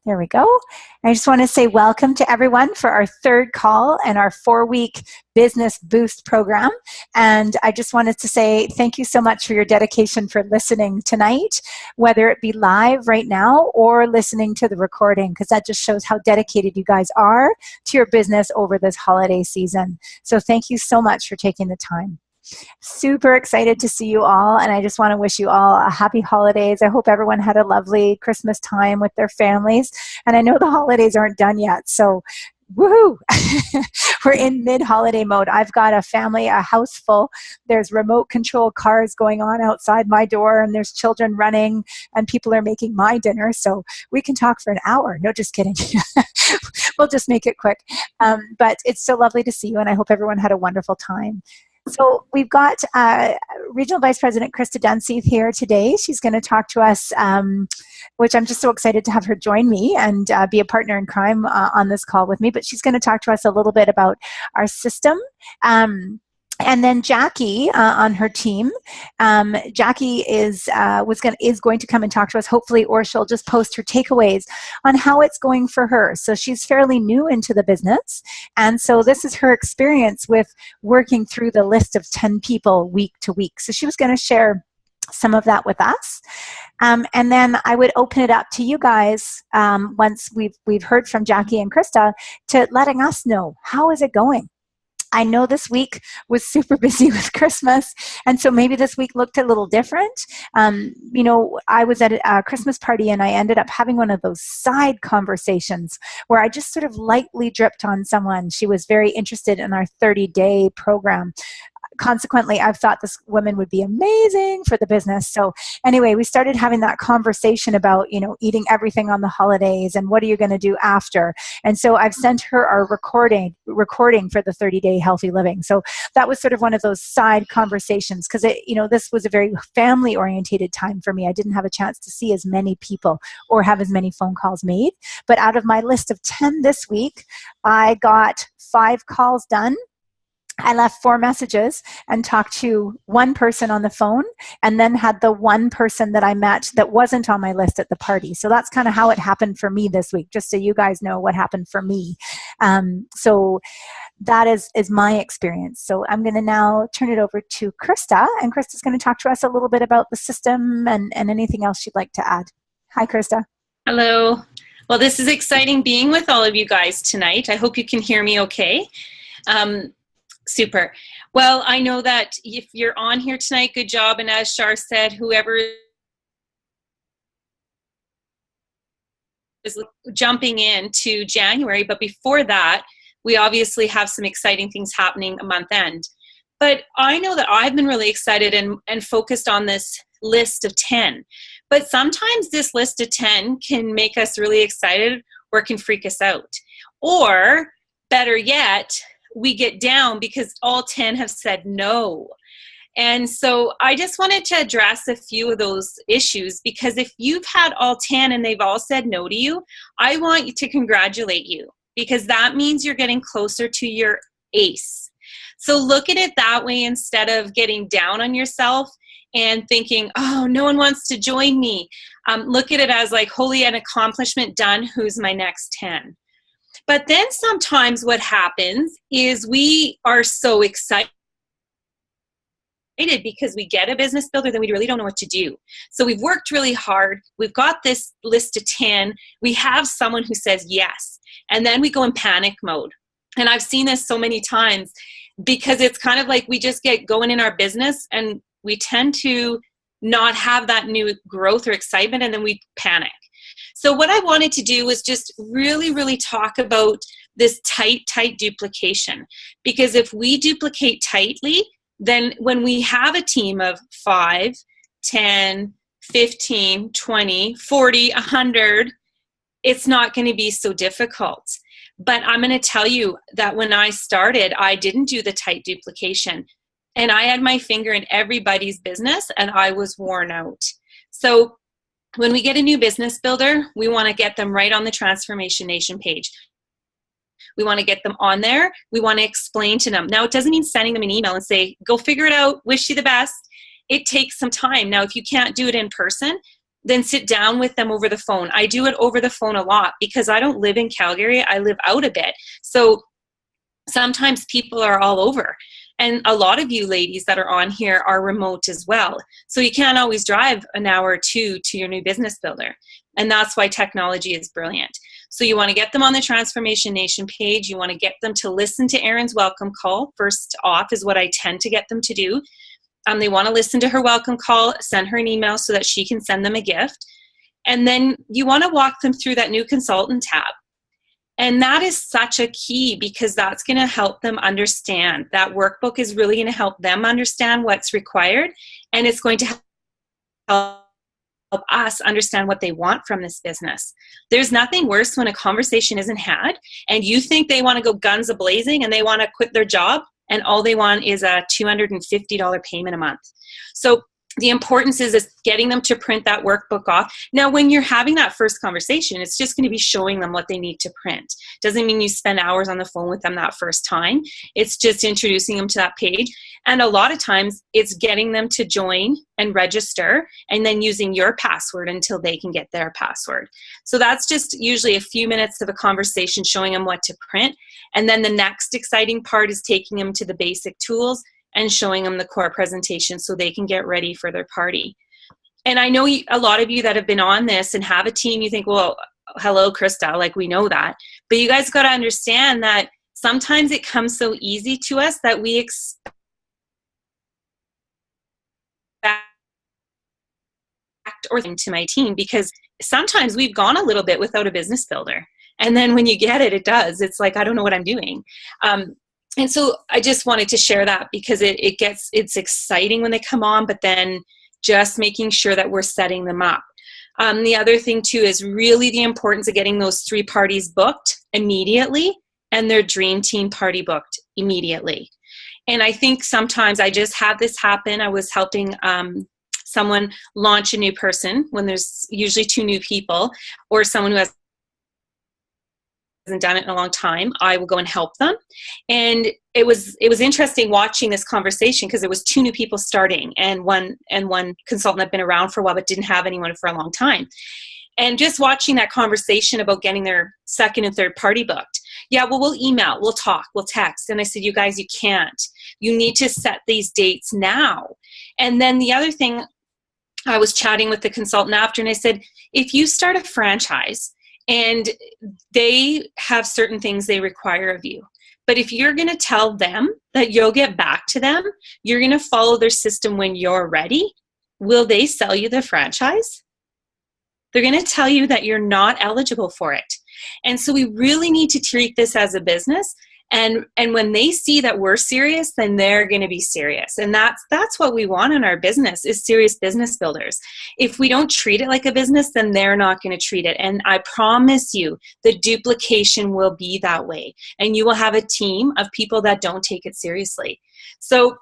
There we go. I just want to say welcome to everyone for our third call and our 4-week Business Boost program. And I just wanted to say thank you so much for your dedication for listening tonight, whether it be live right now or listening to the recording, because that just shows how dedicated you guys are to your business over this holiday season. So thank you so much for taking the time. Super excited to see you all, and I just want to wish you all a happy holidays. I hope everyone had a lovely Christmas time with their families, and I know the holidays aren't done yet, so woohoo! We're in mid-holiday mode. I've got a family, a house full. There's remote control cars going on outside my door, and there's children running, and people are making my dinner, so we can talk for an hour. No, just kidding. We'll just make it quick. But it's so lovely to see you, and I hope everyone had a wonderful time. So we've got Regional Vice President Krista Dunseith here today. She's going to talk to us, which I'm just so excited to have her join me and be a partner in crime on this call with me. But she's going to talk to us a little bit about our system. And then Jackie on her team, Jackie is going to come and talk to us, hopefully, or she'll just post her takeaways on how it's going for her. So she's fairly new into the business, and so this is her experience with working through the list of 10 people week to week. So she was going to share some of that with us. And then I would open it up to you guys once we've heard from Jackie and Krista to letting us know, how is it going? I know this week was super busy with Christmas, and so maybe this week looked a little different. I was at a Christmas party, and I ended up having one of those side conversations where I just sort of lightly dripped on someone. She was very interested in our 30-day program. Consequently, I've thought this woman would be amazing for the business. So anyway, we started having that conversation about, eating everything on the holidays and what are you going to do after? And so I've sent her our recording for the 30-day healthy living. So that was sort of one of those side conversations because this was a very family orientated time for me. I didn't have a chance to see as many people or have as many phone calls made. But out of my list of 10 this week, I got 5 calls done. I left 4 messages and talked to one person on the phone, and then had the one person that I met that wasn't on my list at the party. So that's kind of how it happened for me this week, just so you guys know what happened for me. So that is my experience. So I'm going to now turn it over to Krista, and Krista's going to talk to us a little bit about the system and anything else she'd like to add. Hi, Krista. Hello. Well, this is exciting being with all of you guys tonight. I hope you can hear me okay. Super. Well, I know that if you're on here tonight, good job. And as Shar said, whoever is jumping into January, but before that, we obviously have some exciting things happening a month end. But I know that I've been really excited and focused on this list of 10. But sometimes this list of 10 can make us really excited or can freak us out. Or better yet, we get down because all 10 have said no. And so I just wanted to address a few of those issues, because if you've had all 10 and they've all said no to you, I want you to congratulate you, because that means you're getting closer to your ace. So look at it that way instead of getting down on yourself and thinking, oh, no one wants to join me. Look at it as like, holy, an accomplishment done. Who's my next 10? But then sometimes what happens is we are so excited because we get a business builder, then we really don't know what to do. So we've worked really hard. We've got this list of 10. We have someone who says yes. And then we go in panic mode. And I've seen this so many times because it's kind of like we just get going in our business and we tend to not have that new growth or excitement, and then we panic. So what I wanted to do was just really, really talk about this tight duplication. Because if we duplicate tightly, then when we have a team of 5, 10, 15, 20, 40, 100, it's not going to be so difficult. But I'm going to tell you that when I started, I didn't do the tight duplication. And I had my finger in everybody's business and I was worn out. So when we get a new business builder, we want to get them right on the Transformation Nation page. We want to get them on there. We want to explain to them. Now, it doesn't mean sending them an email and say, go figure it out, wish you the best. It takes some time. Now, if you can't do it in person, then sit down with them over the phone. I do it over the phone a lot because I don't live in Calgary. I live out a bit. So sometimes people are all over. And a lot of you ladies that are on here are remote as well. So you can't always drive an hour or two to your new business builder. And that's why technology is brilliant. So you want to get them on the Transformation Nation page. You want to get them to listen to Erin's welcome call. First off is what I tend to get them to do. They want to listen to her welcome call, send her an email so that she can send them a gift. And then you want to walk them through that new consultant tab. And that is such a key because that's going to help them understand. That workbook is really going to help them understand what's required. And it's going to help us understand what they want from this business. There's nothing worse when a conversation isn't had and you think they want to go guns a-blazing and they want to quit their job and all they want is a $250 payment a month. So the importance is getting them to print that workbook off. Now, when you're having that first conversation, it's just going to be showing them what they need to print. Doesn't mean you spend hours on the phone with them that first time. It's just introducing them to that page. And a lot of times it's getting them to join and register and then using your password until they can get their password. So that's just usually a few minutes of a conversation showing them what to print. And then the next exciting part is taking them to the basic tools and showing them the core presentation so they can get ready for their party. And I know a lot of you that have been on this and have a team, you think, well, hello, Krista, like we know that. But you guys got to understand that sometimes it comes so easy to us that we expect or to my team because sometimes we've gone a little bit without a business builder. And then when you get it, it does. It's like, I don't know what I'm doing. And so I just wanted to share that because it's exciting when they come on, but then just making sure that we're setting them up. The other thing too is really the importance of getting those 3 parties booked immediately and their dream team party booked immediately. And I think sometimes I just had this happen. I was helping someone launch a new person when there's usually 2 new people or someone who hasn't done it in a long time. I will go and help them. And it was interesting watching this conversation because there was 2 new people starting and one consultant had been around for a while but didn't have anyone for a long time. And just watching that conversation about getting their second and third party booked. Yeah, well, we'll email, we'll talk, we'll text. And I said, you guys, you can't. You need to set these dates now. And then the other thing, I was chatting with the consultant after and I said, if you start a franchise and they have certain things they require of you, but if you're going to tell them that you'll get back to them, you're going to follow their system when you're ready, will they sell you the franchise? They're going to tell you that you're not eligible for it. And so we really need to treat this as a business. And when they see that we're serious, then they're going to be serious. And that's what we want in our business is serious business builders. If we don't treat it like a business, then they're not going to treat it. And I promise you, the duplication will be that way. And you will have a team of people that don't take it seriously. So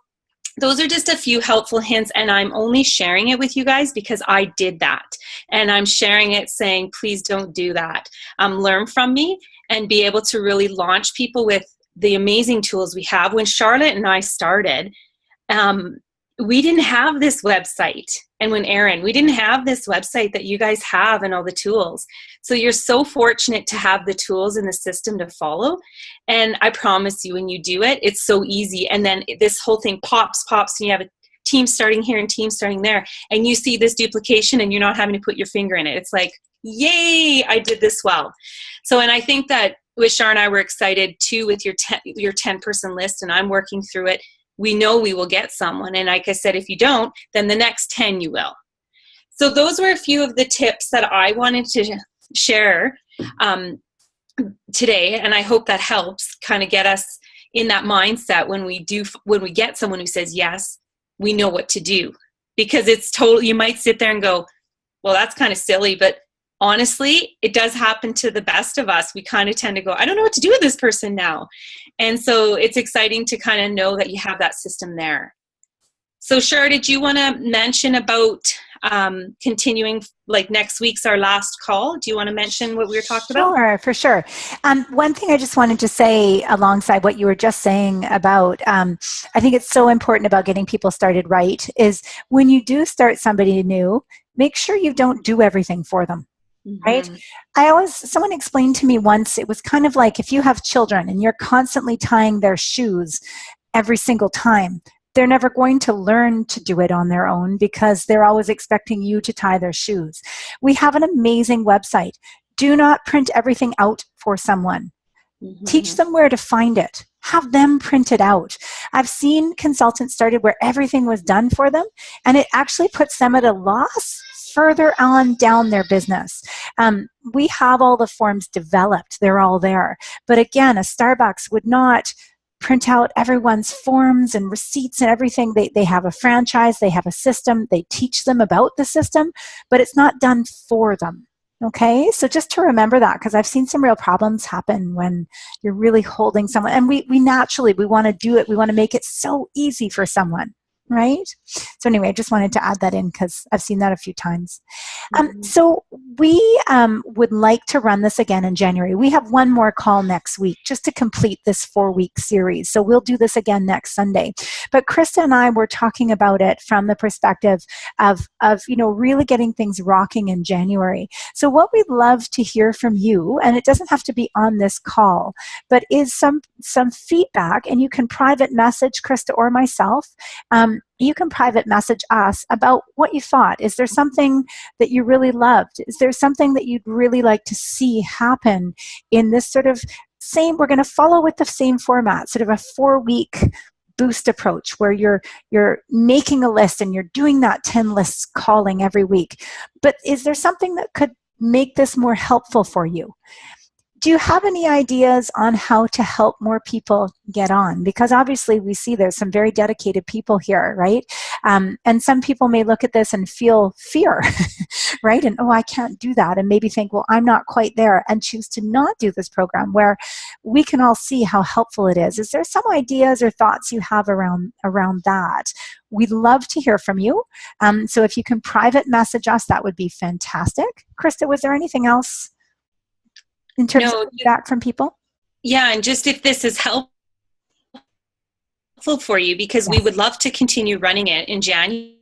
those are just a few helpful hints, and I'm only sharing it with you guys because I did that. And I'm sharing it saying, please don't do that. Learn from me and be able to really launch people with the amazing tools we have. When Charlotte and I started, we didn't have this website. And when Erin, we didn't have this website that you guys have and all the tools. So you're so fortunate to have the tools in the system to follow. And I promise you, when you do it, it's so easy. And then this whole thing pops, and you have a team starting here and team starting there. And you see this duplication and you're not having to put your finger in it. It's like, yay, I did this well. So, and I think that with Shar and I were excited too with your 10-person list, and I'm working through it. We know we will get someone. And like I said, if you don't, then the next 10 you will. So those were a few of the tips that I wanted to share today. And I hope that helps kind of get us in that mindset when we get someone who says yes, we know what to do. Because it's totally, you might sit there and go, well, that's kind of silly, but honestly, it does happen to the best of us. We kind of tend to go, I don't know what to do with this person now. And so it's exciting to kind of know that you have that system there. So Shar, did you want to mention about continuing, like next week's our last call? Do you want to mention what we were talking about? Sure, for sure. One thing I just wanted to say alongside what you were just saying about, I think it's so important about getting people started right, is when you do start somebody new, make sure you don't do everything for them. Right? Someone explained to me once, it was kind of like if you have children and you're constantly tying their shoes every single time, they're never going to learn to do it on their own because they're always expecting you to tie their shoes. We have an amazing website. Do not print everything out for someone. Teach them where to find it. Have them print it out. I've seen consultants started where everything was done for them, and it actually puts them at a loss further on down their business. We have all the forms developed. They're all there. But again, a Starbucks would not print out everyone's forms and receipts and everything. They have a franchise. They have a system. They teach them about the system, but it's not done for them. Okay, so just to remember that, because I've seen some real problems happen when you're really holding someone, and we naturally, we want to do it. We want to make it so easy for someone, right? So anyway, I just wanted to add that in because I've seen that a few times. So we would like to run this again in January. We have one more call next week just to complete this 4-week series. So we'll do this again next Sunday. But Krista and I were talking about it from the perspective of really getting things rocking in January. So what we'd love to hear from you, and it doesn't have to be on this call, but is some feedback, and you can private message Krista or myself. You can private message us about what you thought. Is there something that you really loved? Is there something that you'd really like to see happen in this sort of we're going to follow with the same format, sort of a 4-week boost approach where you're making a list and you're doing that 10 lists calling every week. But is there something that could make this more helpful for you? Do you have any ideas on how to help more people get on? Because obviously we see there's some very dedicated people here, right? And some people may look at this and feel fear, right? And, I can't do that. And maybe think, well, I'm not quite there, and choose to not do this program, where we can all see how helpful it is. Is there some ideas or thoughts you have around that? We'd love to hear from you. So if you can private message us, that would be fantastic. Krista, was there anything else in terms of feedback from people? Yeah, and just if this is helpful for you, because we would love to continue running it in January.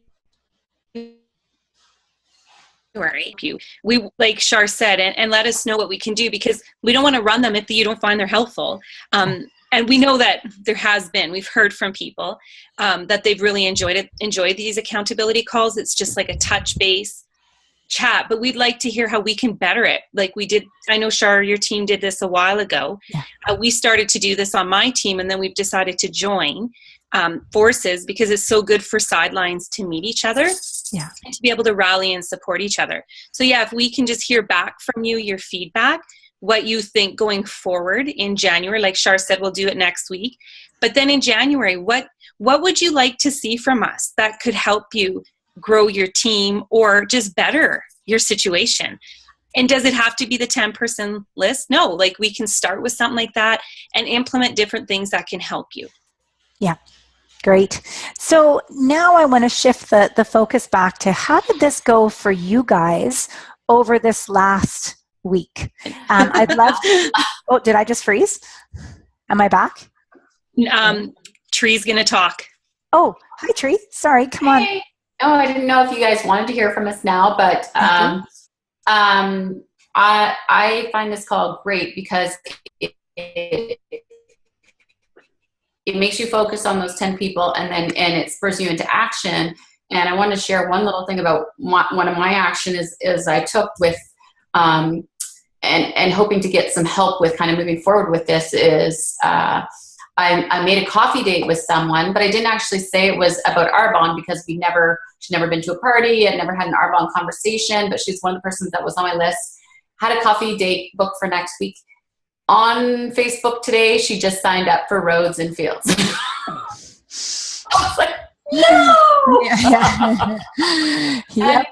We, like Shar said, and let us know what we can do, because we don't want to run them if you don't find they're helpful. And we know that we've heard from people that they've really enjoyed these accountability calls. It's just like a touch base chat, but we'd like to hear how we can better it. Like we did, I know Shar, your team did this a while ago. Yeah. We started to do this on my team, and then we've decided to join forces because it's so good for sidelines to meet each other, and to be able to rally and support each other. So if we can just hear back from you, your feedback, what you think going forward in January. Like Shar said, we'll do it next week. But then in January, what would you like to see from us that could help you grow your team or just better your situation? And does it have to be the 10-person list? No, like we can start with something like that and implement different things that can help you. Yeah. Great. So now I want to shift the focus back to how did this go for you guys over this last week? I'd love to. Oh, did I just freeze? Am I back? Tree's going to talk. Oh, hi, Tree. Sorry. Come on. Hey. Oh, I didn't know if you guys wanted to hear from us now, but I find this call great because it makes you focus on those 10 people, and it spurs you into action. And I want to share one little thing about one of my action is I took with and hoping to get some help with kind of moving forward with this is I made a coffee date with someone, but I didn't actually say it was about Arbonne because she'd never been to a party. I'd never had an Arbonne conversation, but she's one of the persons that was on my list. Had a coffee date booked for next week. On Facebook today, she just signed up for Roads and Fields. I was like, no! Yep.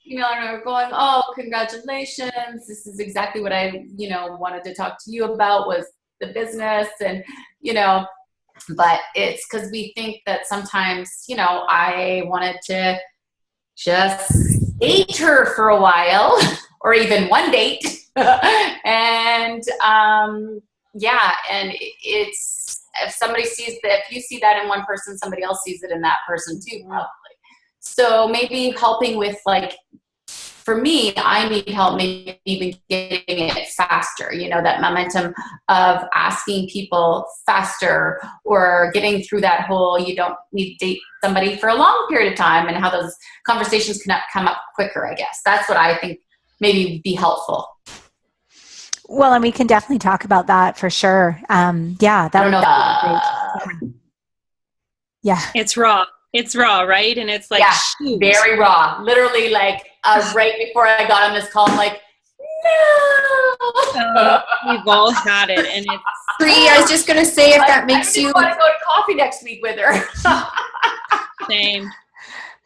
And we're going, oh, congratulations. This is exactly what I, wanted to talk to you about was the business and, but it's because we think that sometimes, I wanted to just date her for a while or even one date. And, and it's, if somebody sees that, if you see that in one person, somebody else sees it in that person too, probably. So maybe helping with, like, for me, I need help maybe even getting it faster, you know, that momentum of asking people faster, or getting through that whole, you don't need to date somebody for a long period of time, and how those conversations can come up quicker, I guess. That's what I think maybe would be helpful. Well, and we can definitely talk about that for sure. Yeah, that I don't know. that would be great. Yeah. It's raw. It's raw, right? And it's like, Yeah, shoot. very raw. Literally, like, right before I got on this call, I'm like, no. We've all had it, and it's Bree, I was just going to say, if that makes you... I want to go to coffee next week with her. same.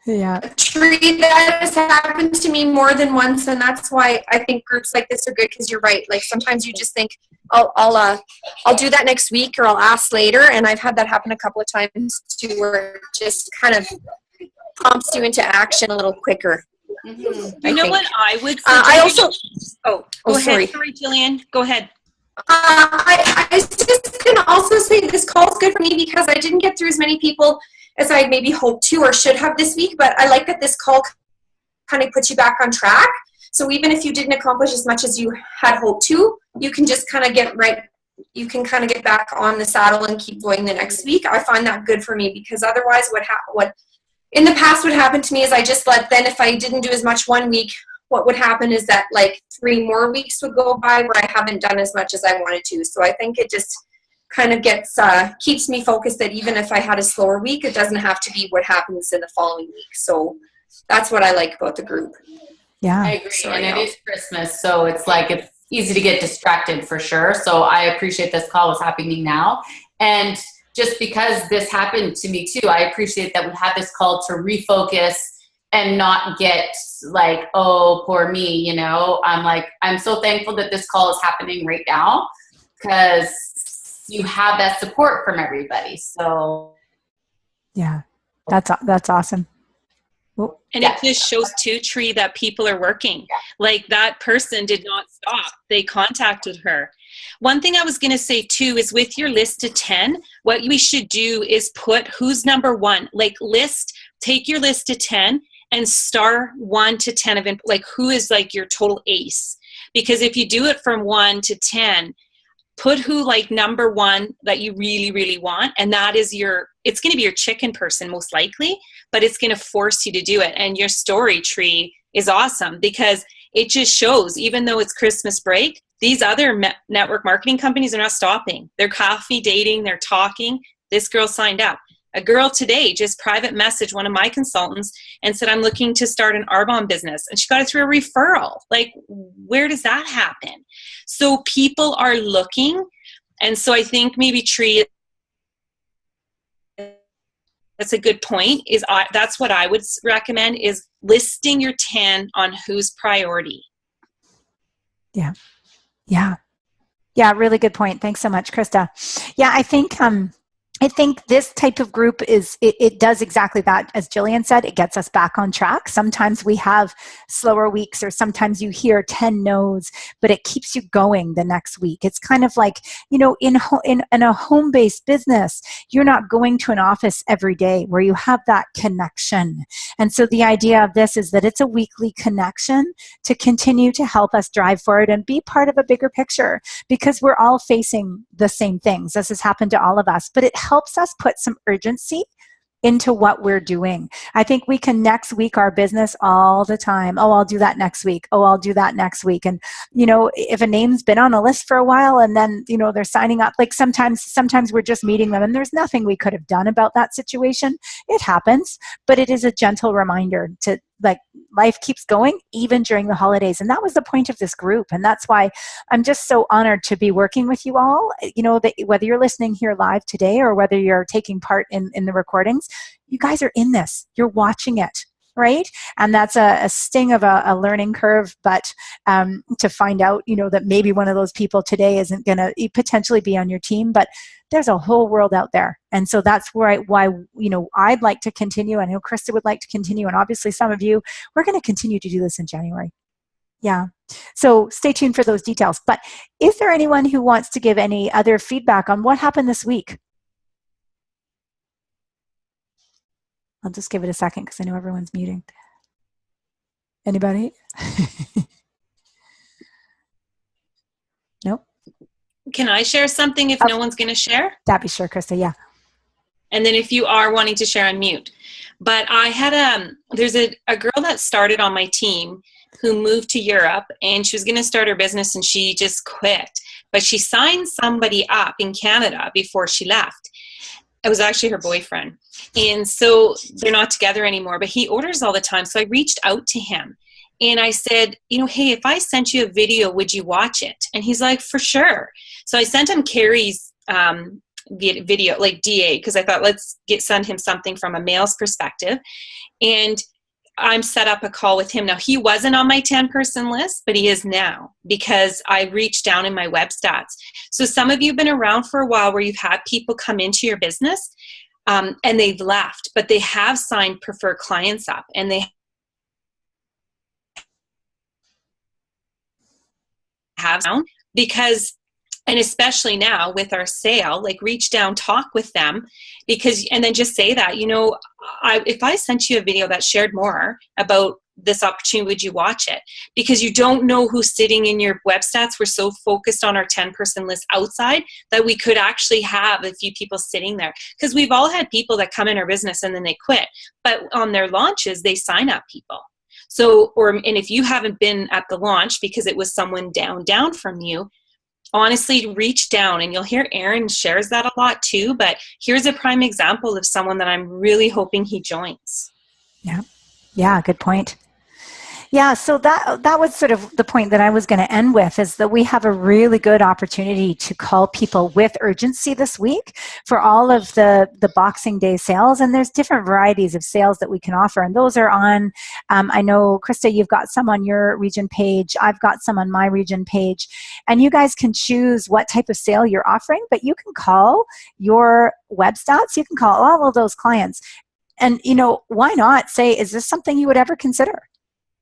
Yeah. Tree, that has happened to me more than once, and that's why I think groups like this are good, because you're right. Like, sometimes you just think, I'll do that next week, or I'll ask later, and I've had that happen a couple of times too, where it just kind of prompts you into action a little quicker. Mm-hmm. You know what I would say? I also... go ahead. Sorry. Sorry, Jillian. Go ahead. I was just going to also say this call is good for me, because I didn't get through as many people as I maybe hoped to or should have this week, but I like that this call kind of puts you back on track. So even if you didn't accomplish as much as you had hoped to, you can just kind of get back on the saddle and keep going the next week. I find that good for me, because otherwise what in the past would happen to me is I just then if I didn't do as much one week, what would happen is that like 3 more weeks would go by where I haven't done as much as I wanted to. So I think it just kind of keeps me focused that even if I had a slower week, it doesn't have to be what happens in the following week. So that's what I like about the group. Yeah. I agree. And it is Christmas, so it's like it's easy to get distracted for sure. So I appreciate this call is happening now. And just because this happened to me too, I appreciate that we had this call to refocus and not get like, oh, poor me, you know. I'm so thankful that this call is happening right now, because you have that support from everybody. So Yeah, that's awesome. Well, And it just shows too, Tree, that people are working. Like, that person did not stop. They contacted her. One thing I was going to say too is, with your list of 10, what we should do is put who's number one. Like, take your list of 10 and star 1 to 10 of it. Like, who is like your total ace? Because if you do it from 1 to 10, put who like number 1 that you really, really want. And that is it's going to be your chicken person most likely, but it's going to force you to do it. And your story, Tree, is awesome, because it just shows, even though it's Christmas break, these other network marketing companies are not stopping. They're coffee dating, they're talking. This girl signed up. A girl today just private messaged one of my consultants and said, I'm looking to start an Arbonne business. And she got it through a referral. Like, where does that happen? So people are looking. And so I think maybe Tree, that's a good point, that's what I would recommend, is listing your 10 on who's priority. Yeah. Really good point. Thanks so much, Krista. Yeah, I think this type of group it does exactly that. As Jillian said, it gets us back on track. Sometimes we have slower weeks, or sometimes you hear 10 no's, but it keeps you going the next week. It's kind of like, you know, in a home-based business, you're not going to an office every day where you have that connection. And so the idea of this is that it's a weekly connection to continue to help us drive forward and be part of a bigger picture, because we're all facing the same things. This has happened to all of us, but it helps us put some urgency into what we're doing. I think we can next week our business all the time. Oh, I'll do that next week. Oh, I'll do that next week. And, you know, if a name's been on a list for a while and then, you know, they're signing up, like sometimes we're just meeting them and there's nothing we could have done about that situation. It happens, but it is a gentle reminder to, like, life keeps going even during the holidays. And that was the point of this group. And that's why I'm just so honored to be working with you all. You know, that whether you're listening here live today or whether you're taking part in the recordings, you guys are in this. You're watching it, right? And that's a sting of a learning curve, but to find out, you know, that maybe one of those people today isn't going to potentially be on your team, but there's a whole world out there. And so that's why, you know, I'd like to continue. I know Krista would like to continue. And obviously some of you, we're going to continue to do this in January. Yeah. So stay tuned for those details. But is there anyone who wants to give any other feedback on what happened this week? I'll just give it a second because I know everyone's muting. Anybody? Nope. Can I share something if no one's going to share? That'd be sure, Krista. Yeah. And then if you are wanting to share, unmute. But I had there's a girl that started on my team who moved to Europe, and she was going to start her business and she just quit. But she signed somebody up in Canada before she left. It was actually her boyfriend. And so they're not together anymore, but he orders all the time. So I reached out to him and I said, you know, hey, if I sent you a video, would you watch it? And he's like, for sure. So I sent him Carrie's video, like DA, because I thought send him something from a male's perspective. And I'm set up a call with him. Now, he wasn't on my 10-person list, but he is now because I reached down in my web stats. So some of you have been around for a while where you've had people come into your business and they've left, but they have signed preferred clients up and they have because, and especially now with our sale, like reach down, talk with them because, and then just say that, you know, if I sent you a video that shared more about this opportunity, would you watch it? Because you don't know who's sitting in your web stats. We're so focused on our 10-person list outside that we could actually have a few people sitting there. Because we've all had people that come in our business and then they quit. But on their launches, they sign up people. So, and if you haven't been at the launch because it was someone down from you, honestly, reach down, and you'll hear Aaron shares that a lot too, but here's a prime example of someone that I'm really hoping he joins. Yeah, good point. Yeah, so that was sort of the point that I was going to end with, is that we have a really good opportunity to call people with urgency this week for all of the Boxing Day sales. And there's different varieties of sales that we can offer. And those are on, I know, Krista, you've got some on your region page. I've got some on my region page. And you guys can choose what type of sale you're offering, but you can call your web stats. You can call all of those clients. And, you know, why not say, is this something you would ever consider?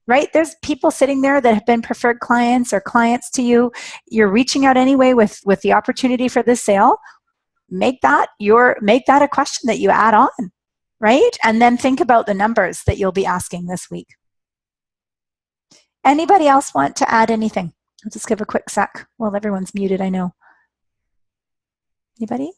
Right? There's people sitting there that have been preferred clients or clients to you. You're reaching out anyway with the opportunity for this sale. Make that a question that you add on, right? And then think about the numbers that you'll be asking this week. Anybody else want to add anything? I'll just give a quick sec while everyone's muted, I know. Anybody?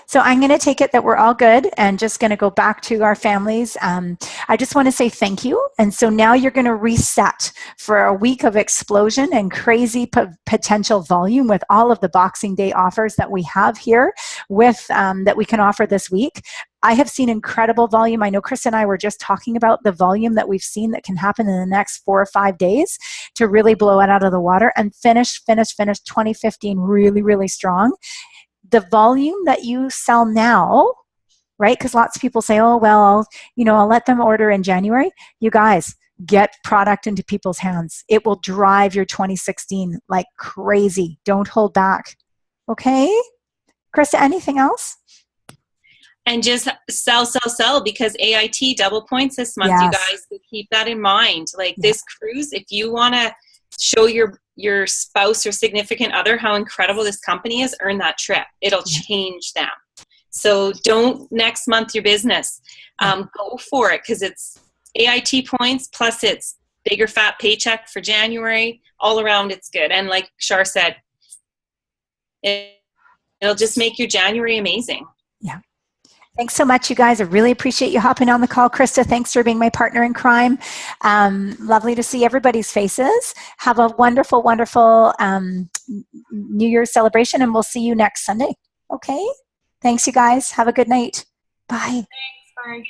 So I'm going to take it that we're all good and just going to go back to our families. I just want to say thank you. And so now you're going to reset for a week of explosion and crazy potential volume with all of the Boxing Day offers that we have here with that we can offer this week. I have seen incredible volume. I know Chris and I were just talking about the volume that we've seen that can happen in the next 4 or 5 days to really blow it out of the water and finish 2015 really, really strong. The volume that you sell now, right? Because lots of people say, oh, well, I'll let them order in January. You guys, get product into people's hands. It will drive your 2016 like crazy. Don't hold back. Okay? Krista, anything else? And just sell, because AIT double points this month, yes. You guys, so keep that in mind. Like this cruise, if you want to show your spouse or significant other how incredible this company is, earn that trip. It'll change them. So don't next month your business. Go for it, because it's AIT points plus it's bigger fat paycheck for January. All around it's good. And like Shar said, it'll just make your January amazing. Yeah. Thanks so much, you guys. I really appreciate you hopping on the call. Krista, thanks for being my partner in crime. Lovely to see everybody's faces. Have a wonderful, wonderful New Year's celebration, and we'll see you next Sunday. Okay? Thanks, you guys. Have a good night. Bye. Thanks. Bye.